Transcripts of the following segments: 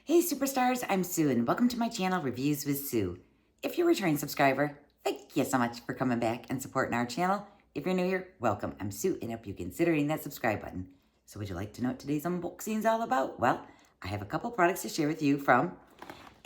Hey superstars, I'm Sue and welcome to my channel, Reviews with Sue. If you're a returning subscriber, thank you so much for coming back and supporting our channel. If you're new here, welcome. I'm Sue and I hope you consider hitting that subscribe button. So would you like to know what today's unboxing is all about? Well, I have a couple products to share with you from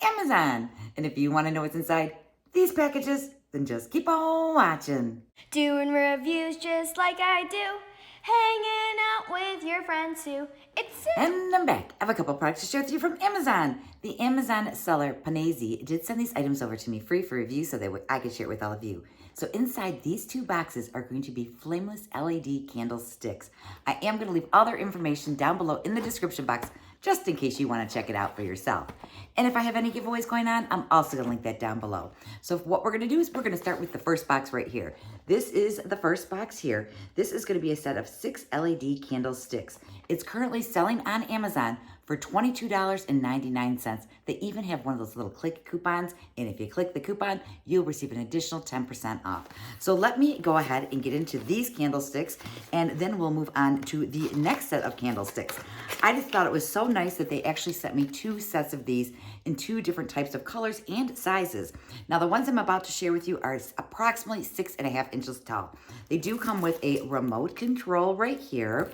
Amazon. And if you want to know what's inside these packages, then just keep on watching. Doing reviews just like I do. Hanging out with your friends too. It's Sue. And I'm back. I have a couple products to share with you from Amazon. The Amazon seller, Punasi, did send these items over to me free for review so that I could share it with all of you. So inside these two boxes are going to be Flameless LED candlesticks. I am going to leave all their information down below in the description box just in case you want to check it out for yourself. And if I have any giveaways going on, I'm also going to link that down below. So what we're going to do is we're going to start with the first box right here. This is the first box here. This is going to be a set of 6 LED candlesticks. It's currently selling on Amazon for $22.99. They even have one of those little click coupons, and if you click the coupon, you'll receive an additional 10% off. So let me go ahead and get into these candlesticks, and then we'll move on to the next set of candlesticks. I just thought it was so nice that they actually sent me 2 sets of these in 2 different types of colors and sizes. Now, the ones I'm about to share with you are approximately 6.5 inches tall. They do come with a remote control right here.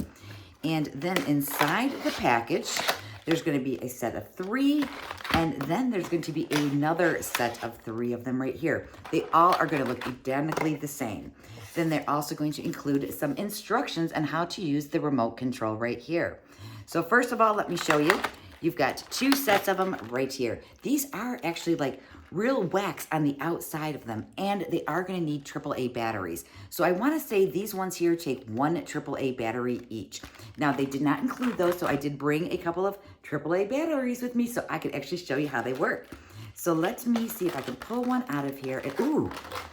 And then inside the package, there's going to be a set of 3, and then there's going to be another set of 3 of them right here. They all are going to look identically the same. Then they're also going to include some instructions on how to use the remote control right here. So first of all, let me show you. You've got 2 sets of them right here. These are actually like real wax on the outside of them, and they are going to need AAA batteries. So I want to say these ones here take 1 AAA battery each. Now, they did not include those, so I did bring a couple of AAA batteries with me so I could actually show you how they work. So let me see if I can pull one out of here. And, ooh,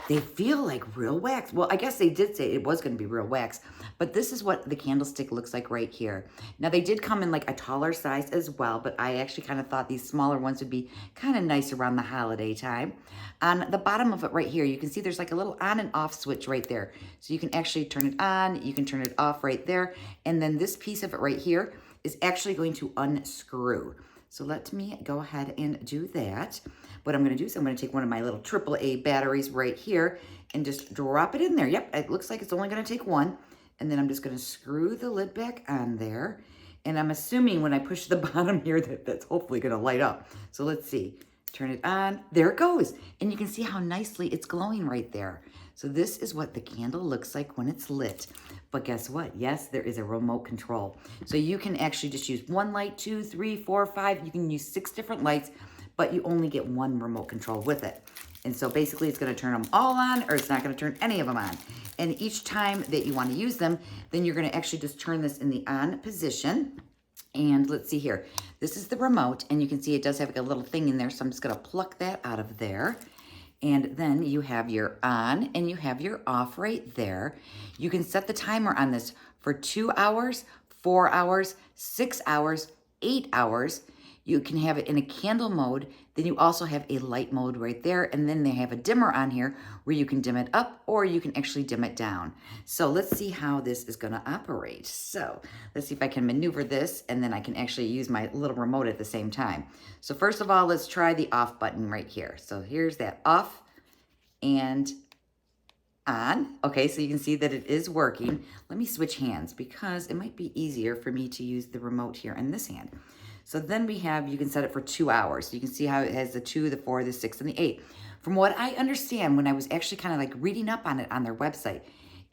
they feel like real wax. Well, I guess they did say it was going to be real wax, but this is what the candlestick looks like right here. Now, they did come in like a taller size as well, but I actually kind of thought these smaller ones would be kind of nice around the holiday time. On the bottom of it right here, you can see there's like a little on and off switch right there. So you can actually turn it on, you can turn it off right there, and then this piece of it right here is actually going to unscrew. So let me go ahead and do that. What I'm going to do is I'm going to take one of my little AAA batteries right here and just drop it in there. Yep, it looks like it's only going to take 1. And then I'm just going to screw the lid back on there. And I'm assuming when I push the bottom here that's hopefully going to light up. So let's see. Turn it on. There it goes. And you can see how nicely it's glowing right there. So this is what the candle looks like when it's lit. But guess what? Yes, there is a remote control. So you can actually just use 1 light, 2, 3, 4, 5. You can use 6 different lights, but you only get 1 remote control with it. And so basically it's going to turn them all on, or it's not going to turn any of them on. And each time that you want to use them, then you're going to actually just turn this in the on position. And let's see here. This is the remote, and you can see it does have like a little thing in there, so I'm just going to pluck that out of there. And then you have your on and you have your off right there. You can set the timer on this for 2 hours, 4 hours, 6 hours, 8 hours. You can have it in a candle mode. Then you also have a light mode right there. And then they have a dimmer on here where you can dim it up or you can actually dim it down. So let's see how this is going to operate. So let's see if I can maneuver this, and then I can actually use my little remote at the same time. So first of all, let's try the off button right here. So here's that off and on. Okay, so you can see that it is working. Let me switch hands because it might be easier for me to use the remote here in this hand. So then we have, you can set it for 2 hours. You can see how it has the 2, the 4, the 6, and the 8. From what I understand, when I was actually kind of like reading up on it on their website,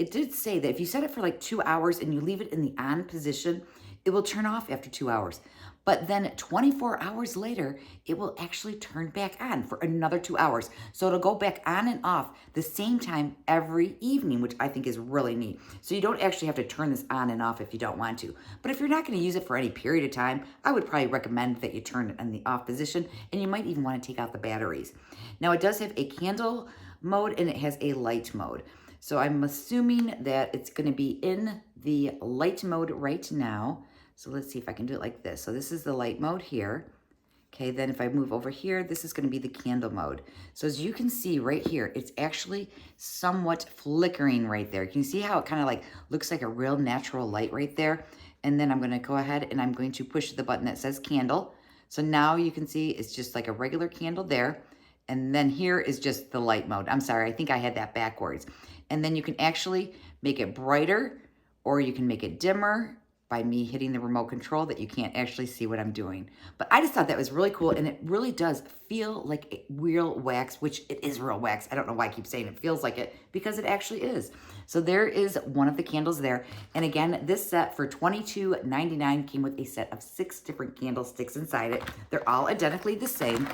it did say that if you set it for like 2 hours and you leave it in the on position, it will turn off after 2 hours. But then 24 hours later, it will actually turn back on for another 2 hours. So it'll go back on and off the same time every evening, which I think is really neat. So you don't actually have to turn this on and off if you don't want to. But if you're not going to use it for any period of time, I would probably recommend that you turn it in the off position, and you might even want to take out the batteries. Now it does have a candle mode and it has a light mode. So I'm assuming that it's going to be in the light mode right now. So let's see if I can do it like this. So this is the light mode here. Okay, then if I move over here, this is going to be the candle mode. So as you can see right here, it's actually somewhat flickering right there. Can you see how it kind of like looks like a real natural light right there? And then I'm going to go ahead and I'm going to push the button that says candle. So now you can see it's just like a regular candle there. And then here is just the light mode. I'm sorry, I think I had that backwards. And then you can actually make it brighter or you can make it dimmer by me hitting the remote control that you can't actually see what I'm doing. But I just thought that was really cool, and it really does feel like real wax, which it is real wax. I don't know why I keep saying it feels like it, because it actually is. So there is one of the candles there. And again, this set for $22.99 came with a set of 6 different candlesticks inside it. They're all identically the same,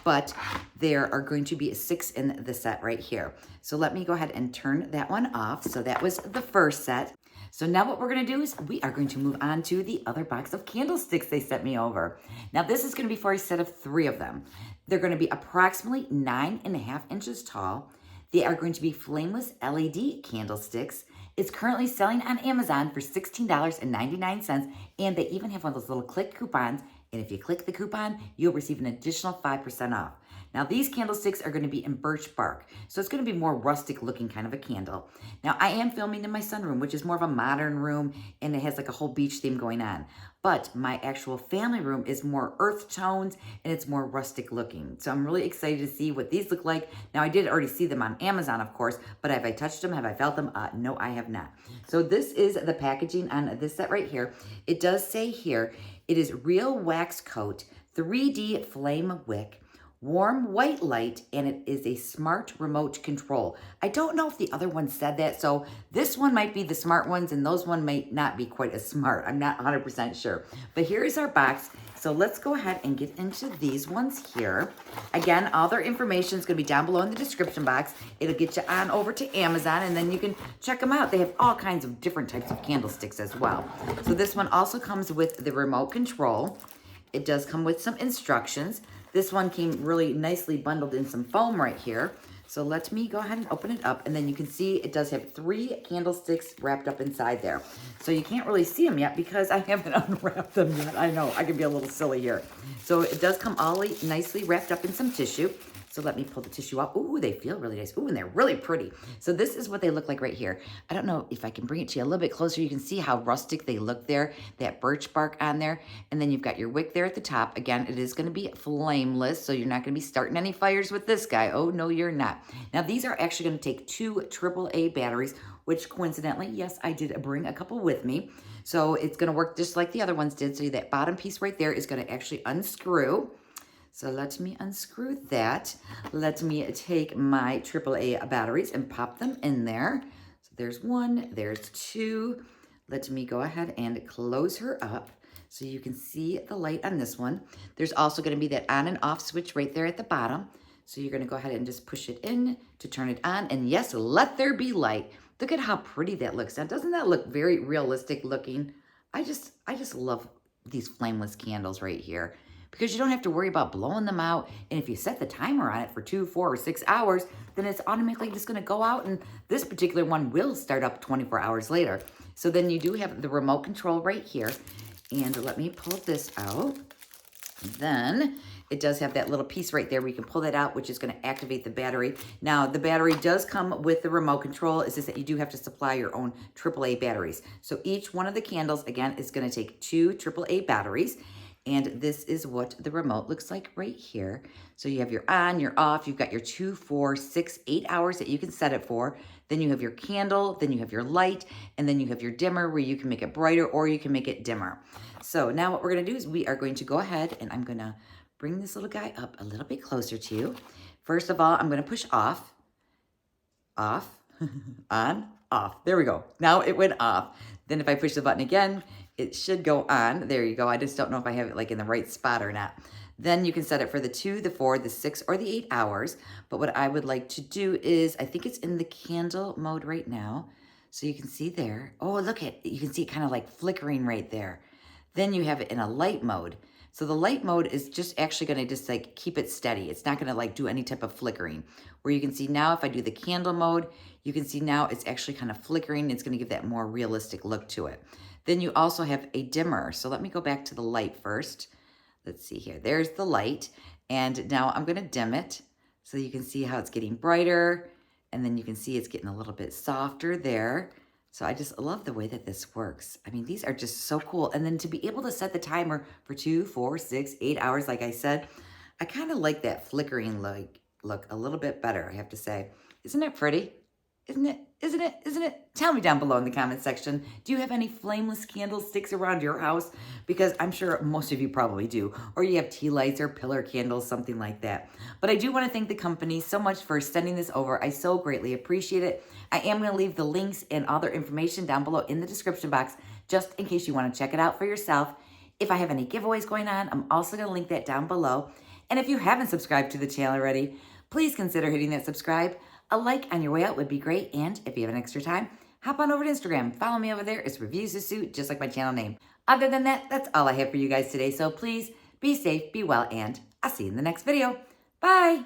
but there are going to be 6 in the set right here. So let me go ahead and turn that one off. So that was the first set. So now what we're going to do is we are going to move on to the other box of candlesticks they sent me over. Now this is going to be for a set of 3 of them. They're going to be approximately 9.5 inches tall. They are going to be flameless LED candlesticks. It's currently selling on Amazon for $16.99, and they even have one of those little click coupons, and if you click the coupon, you'll receive an additional 5% off. Now these candlesticks are going to be in birch bark, so it's going to be more rustic looking kind of a candle. Now I am filming in my sunroom, which is more of a modern room, and it has like a whole beach theme going on. But my actual family room is more earth tones, and it's more rustic looking. So I'm really excited to see what these look like. Now I did already see them on Amazon, of course, but have I touched them? Have I felt them? No, I have not. So this is the packaging on this set right here. It does say here, it is real wax coat, 3D flame wick, warm white light, and it is a smart remote control. I don't know if the other one said that, so this one might be the smart ones and those one might not be quite as smart. I'm not 100% sure. But here is our box. So let's go ahead and get into these ones here. Again, all their information is going to be down below in the description box. It'll get you on over to Amazon, and then you can check them out. They have all kinds of different types of candlesticks as well. So this one also comes with the remote control. It does come with some instructions. This one came really nicely bundled in some foam right here. So let me go ahead and open it up, and then you can see it does have 3 candlesticks wrapped up inside there. So you can't really see them yet because I haven't unwrapped them yet. I know, I can be a little silly here. So it does come all nicely wrapped up in some tissue. So let me pull the tissue out. Ooh, they feel really nice. Ooh, and they're really pretty. So this is what they look like right here. I don't know if I can bring it to you a little bit closer. You can see how rustic they look there. That birch bark on there. And then you've got your wick there at the top. Again, it is going to be flameless, so you're not going to be starting any fires with this guy. Oh, no, you're not. Now, these are actually going to take 2 AAA batteries, which coincidentally, yes, I did bring a couple with me. So it's going to work just like the other ones did. So that bottom piece right there is going to actually unscrew. So let me unscrew that. Let me take my AAA batteries and pop them in there. So there's 1, there's 2. Let me go ahead and close her up so you can see the light on this one. There's also going to be that on and off switch right there at the bottom. So you're going to go ahead and just push it in to turn it on. And yes, let there be light. Look at how pretty that looks. Now, doesn't that look very realistic looking? I just love these flameless candles right here, because you don't have to worry about blowing them out. And if you set the timer on it for 2, 4, or 6 hours, then it's automatically just going to go out, and this particular one will start up 24 hours later. So then you do have the remote control right here. And let me pull this out. And then it does have that little piece right there where you can pull that out, which is going to activate the battery. Now, the battery does come with the remote control. It's just that you do have to supply your own AAA batteries. So each one of the candles, again, is going to take 2 AAA batteries. And this is what the remote looks like right here. So you have your on, your off, you've got your 2, 4, 6, 8 hours that you can set it for. Then you have your candle, then you have your light, and then you have your dimmer where you can make it brighter or you can make it dimmer. So now what we're going to do is we are going to go ahead and I'm going to bring this little guy up a little bit closer to you. First of all, I'm going to push off, on, off. There we go. Now it went off. Then if I push the button again, it should go on. There you go. I just don't know if I have it like in the right spot or not. Then you can set it for the 2, the 4, the 6, or the 8 hours. But what I would like to do is, I think it's in the candle mode right now. So you can see there. Oh, look at, you can see it kind of like flickering right there. Then you have it in a light mode. So the light mode is just actually going to just like keep it steady. It's not going to like do any type of flickering. Where you can see now if I do the candle mode, you can see now it's actually kind of flickering. It's going to give that more realistic look to it. Then you also have a dimmer. So let me go back to the light first. Let's see here. There's the light. And now I'm going to dim it so you can see how it's getting brighter. And then you can see it's getting a little bit softer there. So I just love the way that this works. I mean, these are just so cool. And then to be able to set the timer for 2, 4, 6, 8 hours, like I said, I kind of like that flickering look a little bit better, I have to say. Isn't it pretty? Isn't it? Isn't it? Isn't it? Tell me down below in the comment section. Do you have any flameless candlesticks around your house? Because I'm sure most of you probably do. Or you have tea lights or pillar candles, something like that. But I do want to thank the company so much for sending this over. I so greatly appreciate it. I am going to leave the links and other information down below in the description box, just in case you want to check it out for yourself. If I have any giveaways going on, I'm also going to link that down below. And if you haven't subscribed to the channel already, please consider hitting that subscribe. A like on your way out would be great. And if you have an extra time, hop on over to Instagram. Follow me over there. It's reviewswithsue, just like my channel name. Other than that, that's all I have for you guys today. So please be safe, be well, and I'll see you in the next video. Bye.